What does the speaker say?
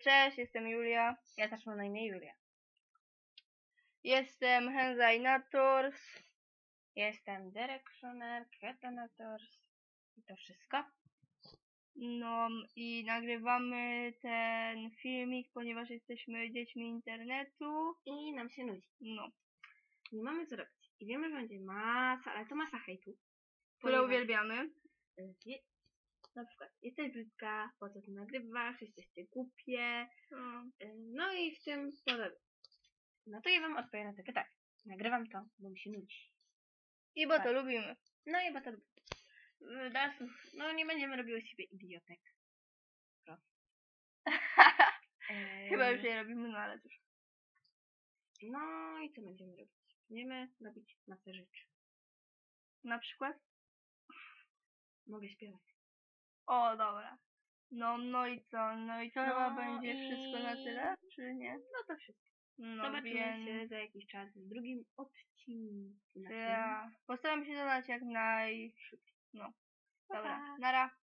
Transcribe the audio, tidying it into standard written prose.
Cześć, jestem Julia. Ja też mam na imię Julia. Jestem Henzainators. Jestem Directioner, Ketonators i to wszystko. No i nagrywamy ten filmik, ponieważ jesteśmy dziećmi internetu. I nam się nudzi. No, Nie mamy co robić. I wiemy, że będzie masa, ale to masa hejtu. które uwielbiamy. Na przykład, jesteś brzydka, po co ty nagrywasz, jesteście głupie. No i w tym podobnie. No to ja wam odpowiem na to pytanie. Nagrywam to, bo mi się nudzi. I bo to lubimy. No i bo to no nie będziemy robiły z siebie idiotek. Chyba już je robimy, no ale cóż. No i co będziemy robić? Będziemy robić masę rzeczy. Na przykład? Mogę śpiewać. O, dobra. No i co? No i to chyba No będzie i- wszystko na tyle, czy nie? No to wszystko. No Zobaczymy się za jakiś czas w drugim odcinku. Ja postaram się dodać jak najszybciej. No, Pa, dobra. pa. Nara.